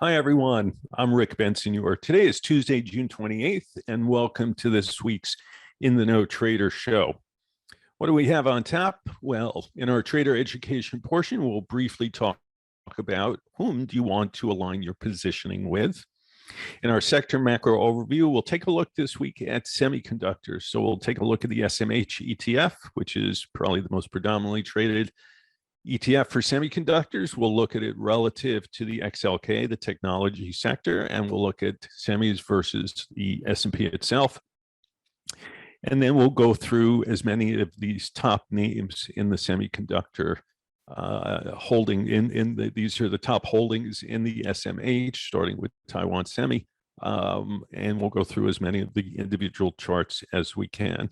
Hi, everyone. I'm Rick Bensignor. Today is Tuesday, June 28th, and welcome to this week's In the Know Trader Show. What do we have on tap? Well, in our trader education portion, we'll briefly talk about whom do you want to align your positioning with. In our sector macro overview, we'll take a look this week at semiconductors. So we'll take a look at the SMH ETF, which is probably the most predominantly traded ETF for semiconductors. We'll look at it relative to the XLK, the technology sector, and we'll look at semis versus the S&P itself. And then we'll go through as many of these top names in the semiconductor holding. These are the top holdings in the SMH, starting with Taiwan Semi. And we'll go through as many of the individual charts as we can.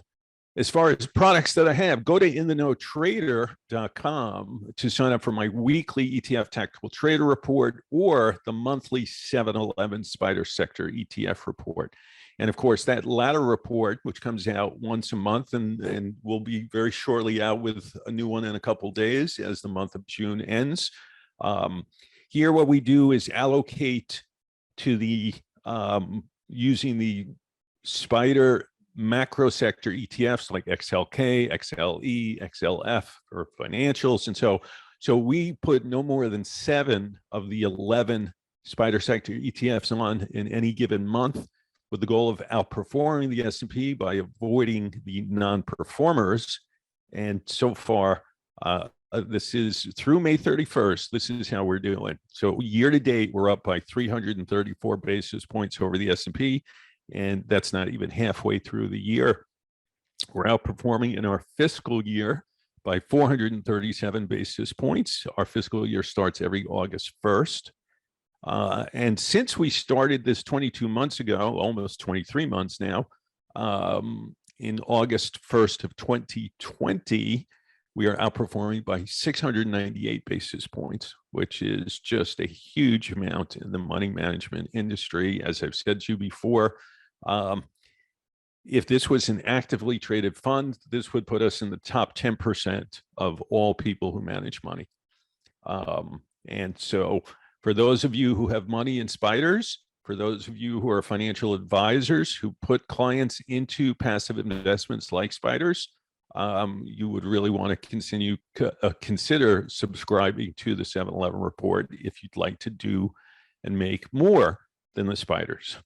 As far as products that I have, go to intheknowtrader.com to sign up for my weekly ETF Tactical Trader Report or the monthly 7-Eleven Spider Sector ETF Report. And of course, that latter report, which comes out once a month and will be very shortly out with a new one in a couple of days as the month of June ends. Here, what we do is allocate to the using the Spider macro sector ETFs like XLK, XLE, XLF for financials. And so we put no more than 7 of the 11 Spider sector ETFs on in any given month with the goal of outperforming the S&P by avoiding the non-performers. And so far, this is through May 31st, this is how we're doing. So year to date, we're up by 334 basis points over the S&P. And that's not even halfway through the year. We're outperforming in our fiscal year by 437 basis points. Our fiscal year starts every August 1st. And since we started this 22 months ago, almost 23 months now, in August 1st of 2020, we are outperforming by 698 basis points, which is just a huge amount in the money management industry. As I've said to you before, if this was an actively traded fund, this would put us in the top 10% of all people who manage money. And so for those of you who have money in spiders, for those of you who are financial advisors who put clients into passive investments like spiders, you would really want to consider subscribing to the 7-Eleven report if you'd like to do and make more than the spiders.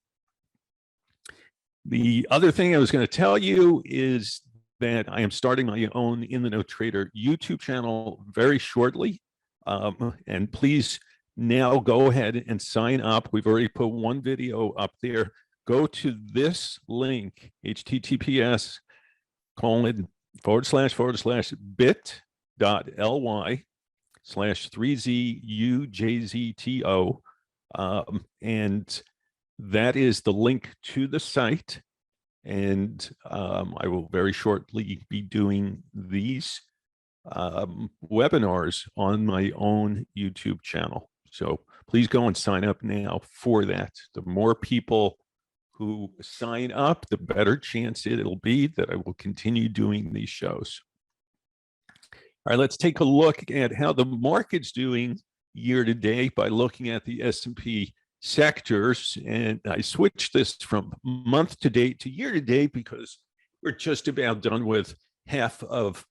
The other thing I was going to tell you is that I am starting my own In the Know Trader YouTube channel very shortly. And please now go ahead and sign up. We've already put one video up there. Go to this link, https://bit.ly/3ZUJZTO. And that is the link to the site. And I will very shortly be doing these webinars on my own YouTube channel. So please go and sign up now for that. The more people who sign up, the better chance it'll be that I will continue doing these shows. All right, let's take a look at how the market's doing year to date by looking at the S&P sectors. And I switched this from month to date to year to date because we're just about done with half of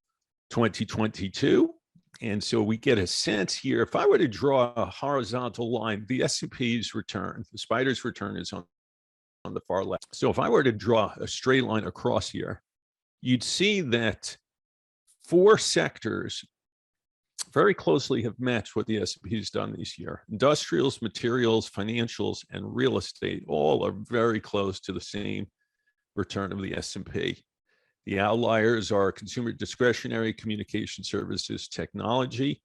2022. And so we get a sense here. If I were to draw a horizontal line, the S&P's return, the spider's return is on the far left. So if I were to draw a straight line across here, you'd see that 4 sectors very closely have matched what the S&P has done this year. Industrials, materials, financials, and real estate all are very close to the same return of the S&P. The outliers are consumer discretionary, communication services, technology.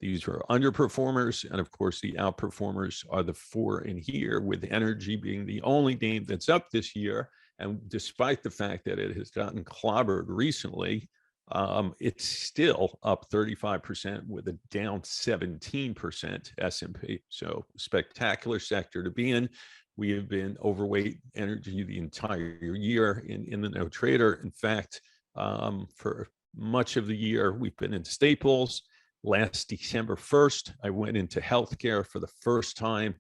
These are underperformers. And of course, the outperformers are the 4 in here, with energy being the only name that's up this year. And despite the fact that it has gotten clobbered recently, it's still up 35% with a down 17% S&P. So spectacular sector to be in. We have been overweight energy the entire year in the No Trader. In fact, for much of the year, we've been in staples. Last December 1st, I went into healthcare for the first time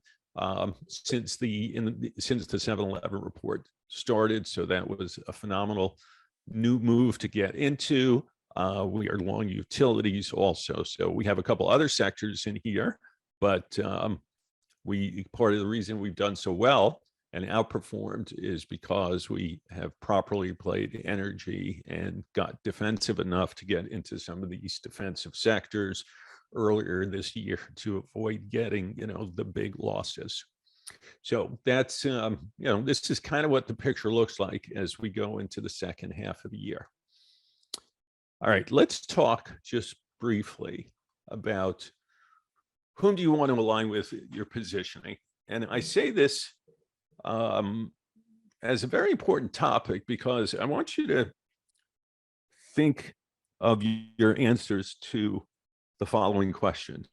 since the 7-Eleven report started. So that was a phenomenal new move to get into. We are long utilities also. So we have a couple other sectors in here, but part of the reason we've done so well and outperformed is because we have properly played energy and got defensive enough to get into some of these defensive sectors earlier this year to avoid getting, the big losses. So that's, this is kind of what the picture looks like as we go into the second half of the year. All right, let's talk just briefly about whom do you want to align with your positioning. And I say this as a very important topic because I want you to think of your answers to the following questions.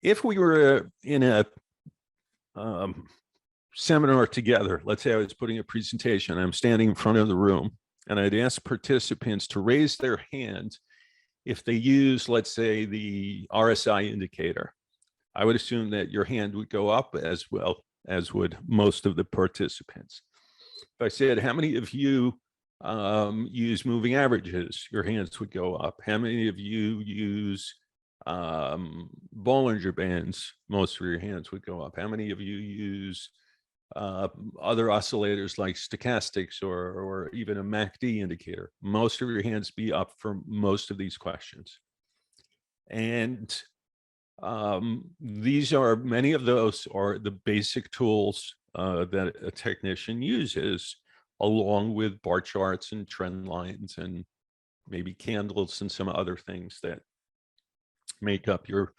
If we were in a seminar together, let's say I was putting a presentation, I'm standing in front of the room, and I'd ask participants to raise their hand if they use, let's say, the RSI indicator. I would assume that your hand would go up as well as would most of the participants. If I said, how many of you use moving averages, your hands would go up. How many of you use Bollinger Bands? Most of your hands would go up. How many of you use other oscillators like stochastics or even a MACD indicator? Most of your hands be up for most of these questions. And many of those are the basic tools that a technician uses, along with bar charts and trend lines and maybe candles and some other things that make up your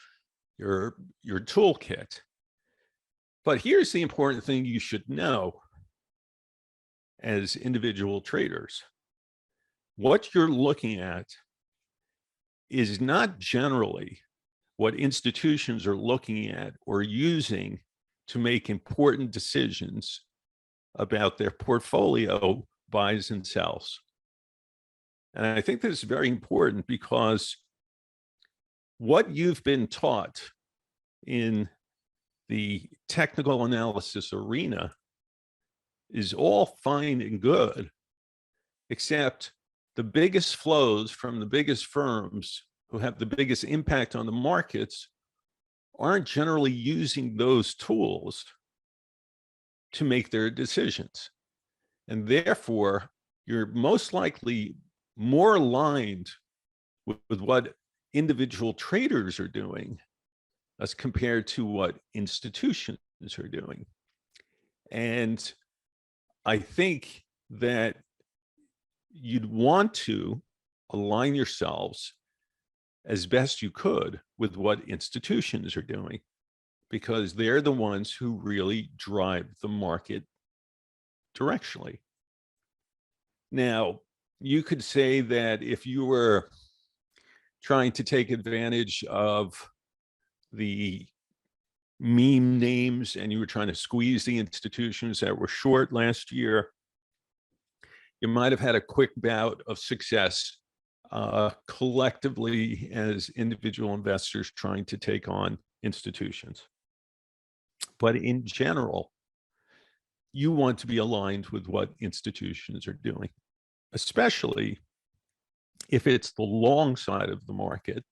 toolkit. But here's the important thing you should know as individual traders. What you're looking at is not generally what institutions are looking at or using to make important decisions about their portfolio buys and sells. And I think this is very important because what you've been taught in the technical analysis arena is all fine and good, except the biggest flows from the biggest firms who have the biggest impact on the markets aren't generally using those tools to make their decisions. And therefore, you're most likely more aligned with what individual traders are doing as compared to what institutions are doing. And I think that you'd want to align yourselves as best you could with what institutions are doing, because they're the ones who really drive the market directionally. Now, you could say that if you were trying to take advantage of the meme names and you were trying to squeeze the institutions that were short last year, you might have had a quick bout of success collectively as individual investors trying to take on institutions. But in general, you want to be aligned with what institutions are doing, especially if it's the long side of the market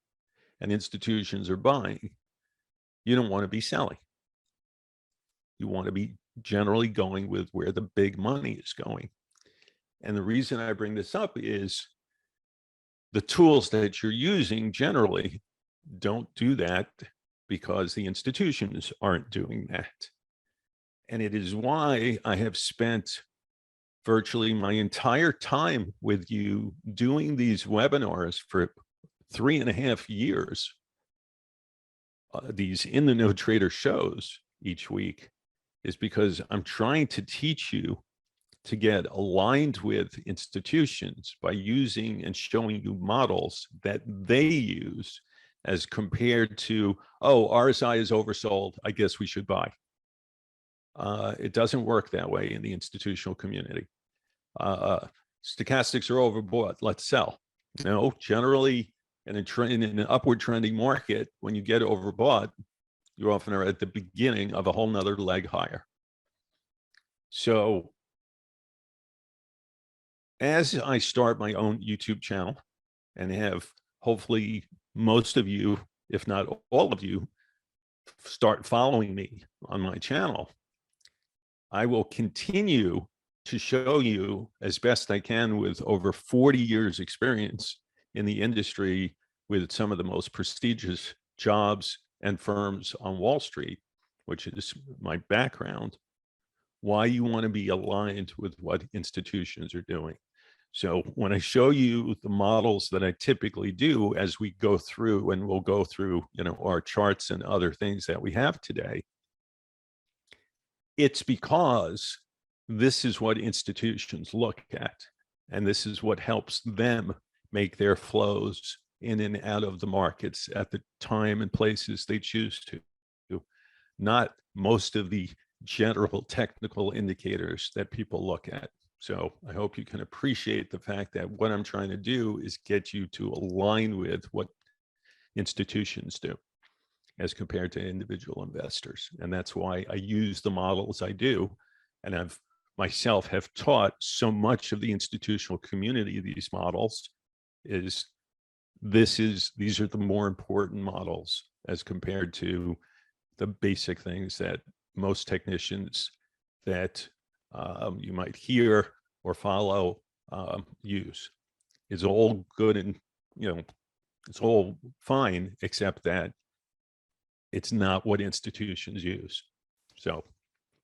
and institutions are buying. You don't want to be selling. You want to be generally going with where the big money is going. And the reason I bring this up is the tools that you're using generally don't do that because the institutions aren't doing that. And it is why I have spent virtually my entire time with you doing these webinars for 3.5 years, these In the Know Trader shows each week, is because I'm trying to teach you to get aligned with institutions by using and showing you models that they use as compared to, oh, RSI is oversold, I guess we should buy. It doesn't work that way in the institutional community. Stochastics are overbought, let's sell. No, generally in an upward trending market, when you get overbought, you often are at the beginning of a whole nother leg higher. So as I start my own YouTube channel and have hopefully most of you, if not all of you, start following me on my channel, I will continue to show you as best I can with over 40 years experience in the industry with some of the most prestigious jobs and firms on Wall Street, which is my background, why you want to be aligned with what institutions are doing. So when I show you the models that I typically do as we go through, and we'll go through, our charts and other things that we have today, it's because this is what institutions look at, and this is what helps them make their flows in and out of the markets at the time and places they choose to, not most of the general technical indicators that people look at. So I hope you can appreciate the fact that what I'm trying to do is get you to align with what institutions do as compared to individual investors. And that's why I use the models I do. And I've myself have taught so much of the institutional community these models. These are the more important models as compared to the basic things that most technicians that you might hear or follow use. It's all good and it's all fine, except that it's not what institutions use. So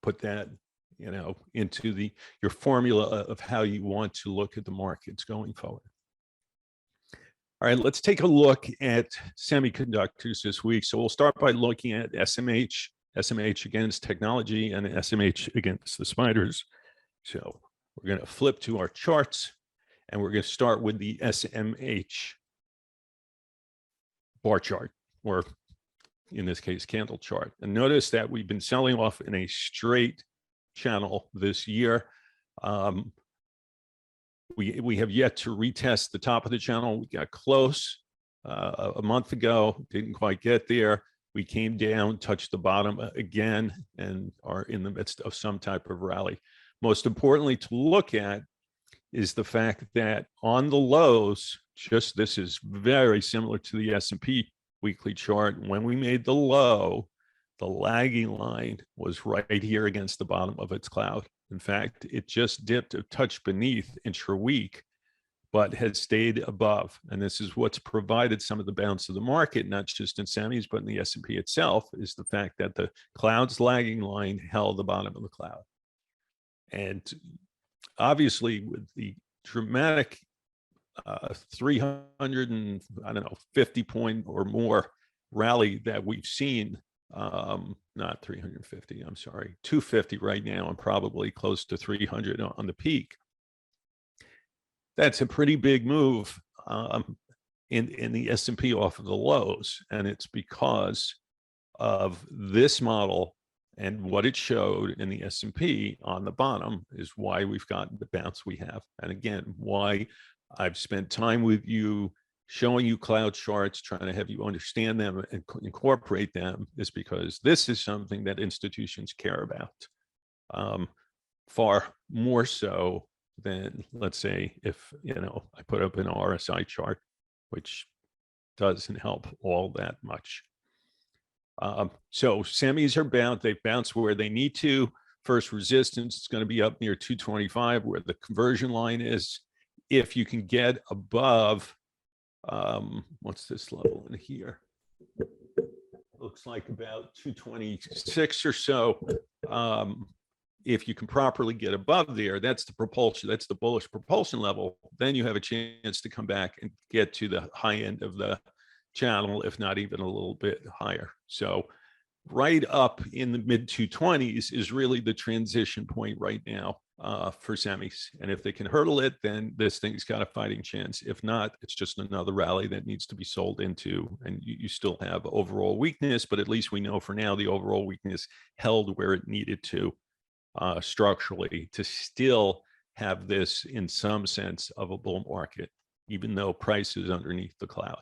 put that into your formula of how you want to look at the markets going forward. All right, let's take a look at semiconductors this week. So we'll start by looking at SMH against technology and SMH against the spiders. So we're going to flip to our charts, and we're going to start with the SMH bar chart, or in this case, candle chart. And notice that we've been selling off in a straight channel this year. We have yet to retest the top of the channel. We got close a month ago, didn't quite get there. We came down, touched the bottom again, and are in the midst of some type of rally. Most importantly to look at is the fact that on the lows, this is very similar to the S&P weekly chart. When we made the low, the lagging line was right here against the bottom of its cloud. In fact, it just dipped a touch beneath intra-week, but has stayed above. And this is what's provided some of the bounce of the market, not just in semis, but in the S&P itself, is the fact that the cloud's lagging line held the bottom of the cloud. And obviously, with the dramatic 350 point or more rally that we've seen, not 350, I'm sorry, 250 right now, and probably close to 300 on the peak. That's a pretty big move in the S&P off of the lows, and it's because of this model and what it showed in the S&P on the bottom is why we've gotten the bounce we have. And again, why I've spent time with you showing you cloud charts, trying to have you understand them and incorporate them, is because this is something that institutions care about, far more so than, let's say, if I put up an RSI chart, which doesn't help all that much. So semis are bound. They bounce where they need to. First resistance is going to be up near 225, where the conversion line is. If you can get above, what's this level in here? Looks like about 226 or so. If you can properly get above there, that's the propulsion, that's the bullish propulsion level. Then you have a chance to come back and get to the high end of the channel, if not even a little bit higher. So right up in the mid 220s is really the transition point right now for semis. And if they can hurdle it, then this thing's got a fighting chance. If not, it's just another rally that needs to be sold into, and you still have overall weakness, but at least we know for now the overall weakness held where it needed to structurally to still have this in some sense of a bull market, even though price is underneath the cloud.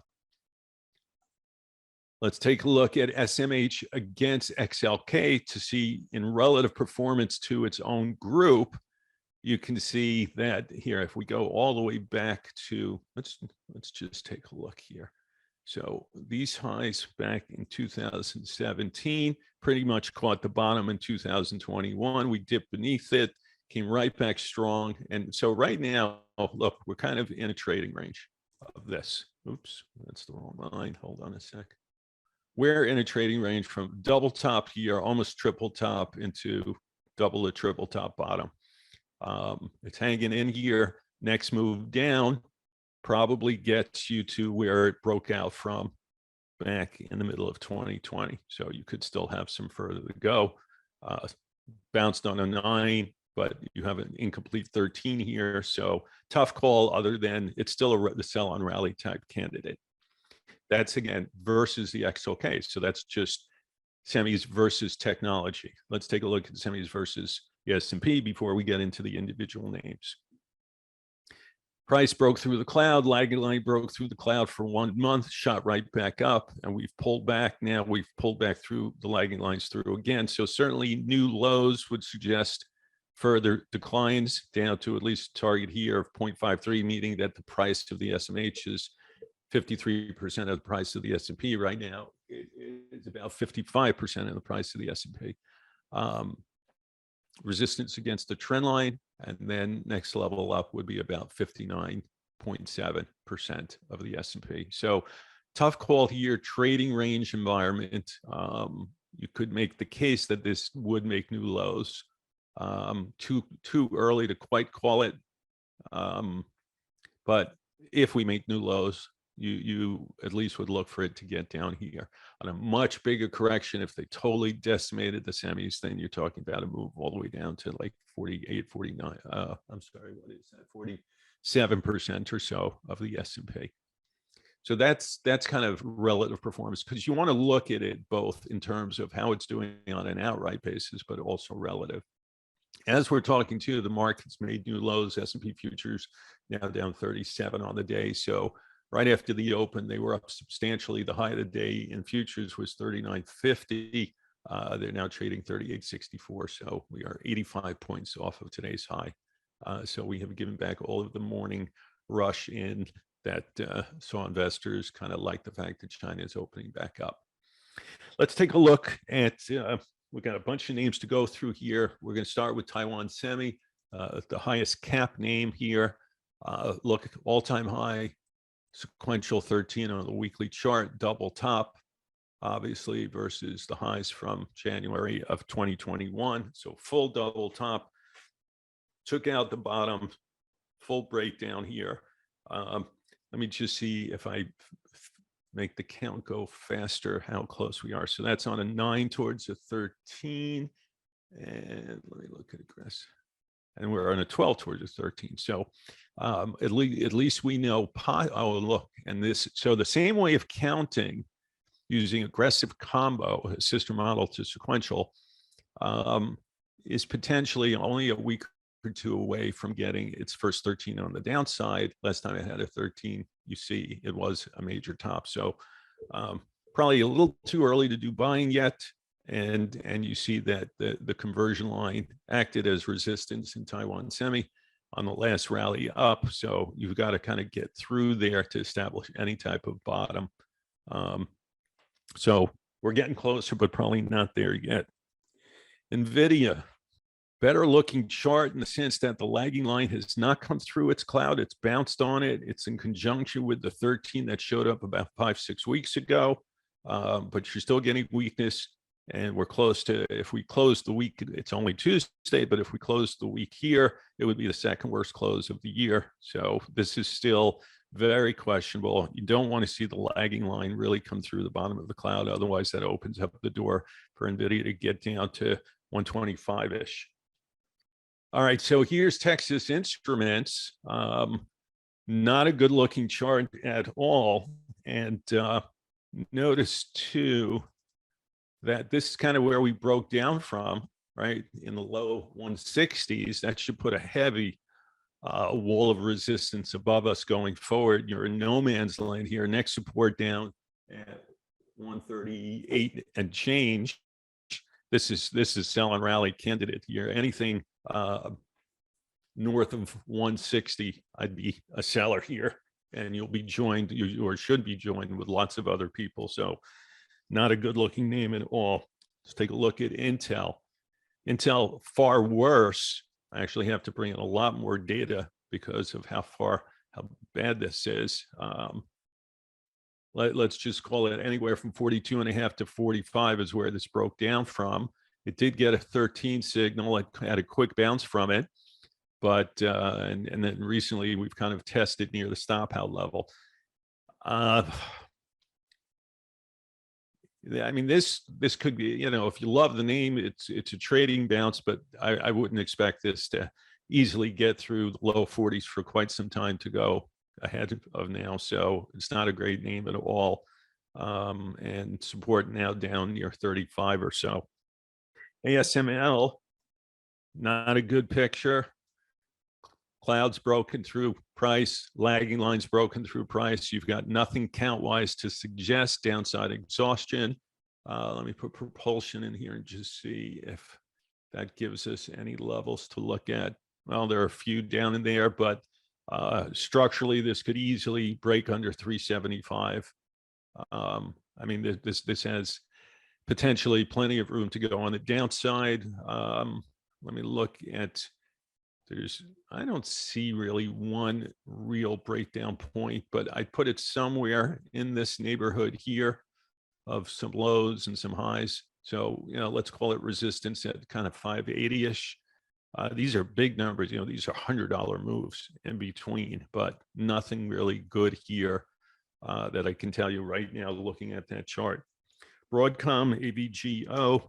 Let's take a look at SMH against XLK to see in relative performance to its own group. You can see that here, if we go all the way back to, let's just take a look here. So these highs back in 2017 pretty much caught the bottom in 2021. We dipped beneath it, came right back strong. And so right now, look, we're kind of in a trading range of this. Oops, that's the wrong line. Hold on a sec. We're in a trading range from double top here, almost triple top, into double to triple top bottom. It's hanging in here. Next move down probably gets you to where it broke out from back in the middle of 2020. So you could still have some further to go. Bounced on a 9, but you have an incomplete 13 here. So tough call, other than it's still the sell on rally type candidate. That's again versus the XLK. So that's just semis versus technology. Let's take a look at semis versus the S&P before we get into the individual names. Price broke through the cloud, lagging line broke through the cloud for 1 month, shot right back up, and we've pulled back. Now we've pulled back through the lagging lines through again. So certainly new lows would suggest further declines down to at least target here of 0.53, meaning that the price of the SMH is 53% of the price of the S&P right now. It's about 55% of the price of the S&P. Resistance against the trend line, and then next level up would be about 59.7% of the S&P. So tough call here, trading range environment. You could make the case that this would make new lows. Too early to quite call it. But if we make new lows, you at least would look for it to get down here. On a much bigger correction, if they totally decimated the semis, then you're talking about a move all the way down to like 48, 49. I'm sorry, what is that? 47% or so of the S&P. So that's kind of relative performance, because you want to look at it both in terms of how it's doing on an outright basis, but also relative. As we're talking to, the market's made new lows. S&P futures now down 37 on the day. So right after the open, they were up substantially. The high of the day in futures was 39.50. They're now trading 38.64. So we are 85 points off of today's high. So we have given back all of the morning rush in that saw investors kind of like the fact that China is opening back up. Let's take a look at, we've got a bunch of names to go through here. We're going to start with Taiwan Semi, the highest cap name here. Look, all-time high, sequential 13 on the weekly chart, double top, obviously, versus the highs from January of 2021. So full double top, took out the bottom, full breakdown here. Let me just see if I make the count go faster, how close we are. So that's on a 9 towards a 13. And let me look at aggressive. And we're on a 12 towards a 13. So at least we know, oh, look, and this, so the same way of counting using aggressive combo, a sister model to sequential, is potentially only a week or two away from getting its first 13 on the downside. Last time it had a 13, you see, it was a major top. So probably a little too early to do buying yet. And you see that the conversion line acted as resistance in Taiwan Semi on the last rally up. So you've got to kind of get through there to establish any type of bottom. So we're getting closer, but probably not there yet. Nvidia, better looking chart in the sense that the lagging line has not come through its cloud. It's bounced on it. It's in conjunction with the 13 that showed up about 5-6 weeks ago. But you're still getting weakness. And we're close to, if we close the week, it's only Tuesday, but if we close the week here, it would be the second worst close of the year. So this is still very questionable. You don't want to see the lagging line really come through the bottom of the cloud. Otherwise, that opens up the door for Nvidia to get down to 125-ish. All right, so here's Texas Instruments. Not a good looking chart at all. And notice too, that this is kind of where we broke down from, right? In the low 160s, that should put a heavy wall of resistance above us going forward. You're in no man's land here. Next support down at 138 and change. This is sell and rally candidate here. Anything north of 160, I'd be a seller here, and you'll be joined, or should be joined, with lots of other people. So not a good looking name at all. Let's take a look at Intel. Intel, far worse. I actually have to bring in a lot more data because of how bad this is. Let's just call it anywhere from 42.5 to 45 is where this broke down from. It did get a 13 signal. It had a quick bounce from it, but and then recently we've kind of tested near the stop out level. I mean, this could be, you know, if you love the name, it's a trading bounce, but I wouldn't expect this to easily get through the low 40s for quite some time to go ahead of now. So it's not a great name at all. And support now down near 35 or so. ASML, not a good picture. Clouds broken through price, lagging lines broken through price. You've got nothing count-wise to suggest downside exhaustion. Let me put propulsion in here and just see if that gives us any levels to look at. Well, there are a few down in there, but structurally, this could easily break under 375. I mean, this has potentially plenty of room to go on the downside. Let me look at, I don't see really one real breakdown point, but I put it somewhere in this neighborhood here of some lows and some highs. So, you know, let's call it resistance at kind of 580-ish. These are big numbers, you know, these are $100 moves in between, but nothing really good here that I can tell you right now looking at that chart. Broadcom, AVGO,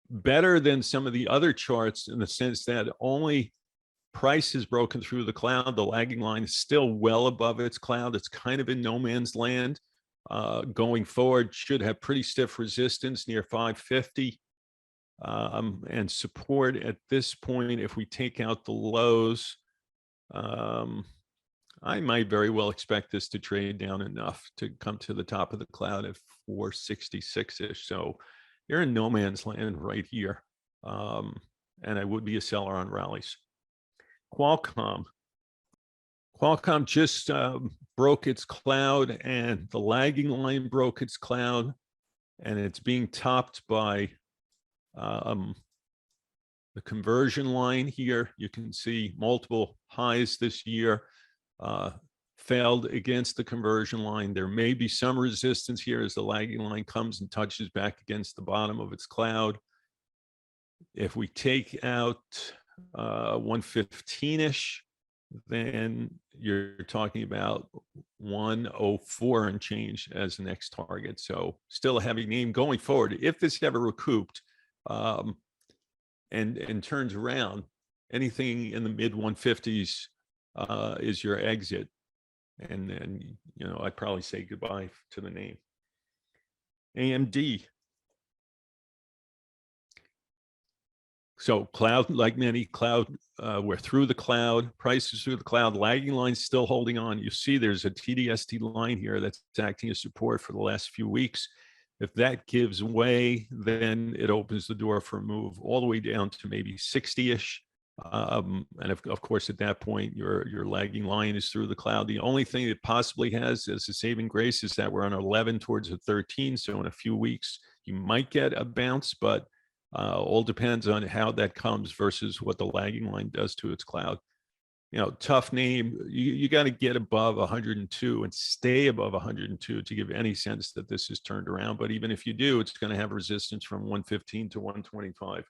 better than some of the other charts in the sense that only price has broken through the cloud. The lagging line is still well above its cloud. It's kind of in no man's land. Going forward, should have pretty stiff resistance near 550. And support at this point, if we take out the lows, I might very well expect this to trade down enough to come to the top of the cloud at 466-ish. So you're in no man's land right here. And I would be a seller on rallies. Qualcomm just broke its cloud, and the lagging line broke its cloud, and it's being topped by the conversion line here. You can see multiple highs this year failed against the conversion line. There may be some resistance here as the lagging line comes and touches back against the bottom of its cloud. If we take out 115-ish, then you're talking about 104 and change as the next target. So still a heavy name going forward. If this ever recouped and turns around, anything in the mid 150s is your exit. And then, you know, I'd probably say goodbye to the name. AMD. So cloud, like many cloud, we're through the cloud, prices through the cloud, lagging lines still holding on. You see there's a TDST line here that's acting as support for the last few weeks. If that gives way, then it opens the door for a move all the way down to maybe 60-ish. And of course, at that point, your lagging line is through the cloud. The only thing it possibly has as a saving grace is that we're on 11 towards a 13. So in a few weeks, you might get a bounce, but all depends on how that comes versus what the lagging line does to its cloud. You know, tough name. You got to get above 102 and stay above 102 to give any sense that this is turned around. But even if you do, it's going to have resistance from 115 to 125.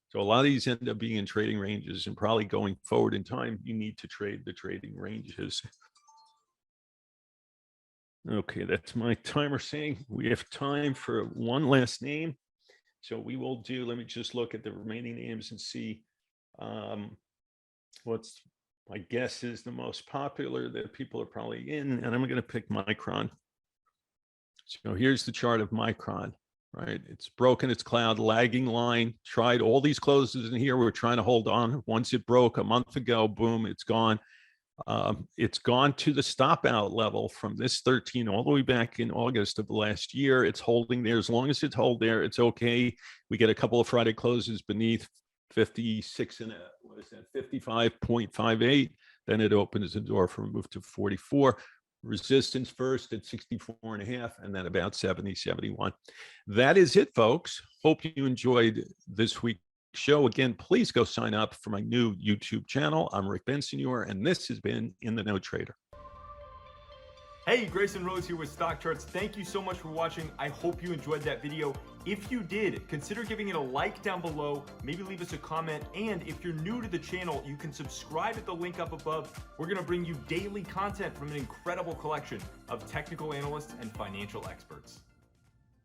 So a lot of these end up being in trading ranges, and probably going forward in time, you need to trade the trading ranges. Okay, that's my timer saying we have time for one last name. So we will do, let me just look at the remaining names and see what's my guess is the most popular that people are probably in, and I'm going to pick Micron. So here's the chart of Micron, right? It's broken its cloud, lagging line, tried all these closes in here. We're trying to hold on. Once it broke a month ago, boom, it's gone. It's gone to the stop out level from this 13 all the way back in August of last year. It's holding there. As long as it's hold there, it's okay. We get a couple of Friday closes beneath 56 and what is that, 55.58. Then it opens the door for a move to 44. Resistance first at 64.5, and then about 70, 71. That is it, folks. Hope you enjoyed this week's show. Again, please go sign up for my new YouTube channel. I'm Rick Bensignor, and this has been In the Know Trader. Hey, Grayson Rose here with StockCharts. Thank you so much for watching. I hope you enjoyed that video. If you did, consider giving it a like down below, maybe leave us a comment, and if you're new to the channel, you can subscribe at the link up above. We're gonna bring you daily content from an incredible collection of technical analysts and financial experts.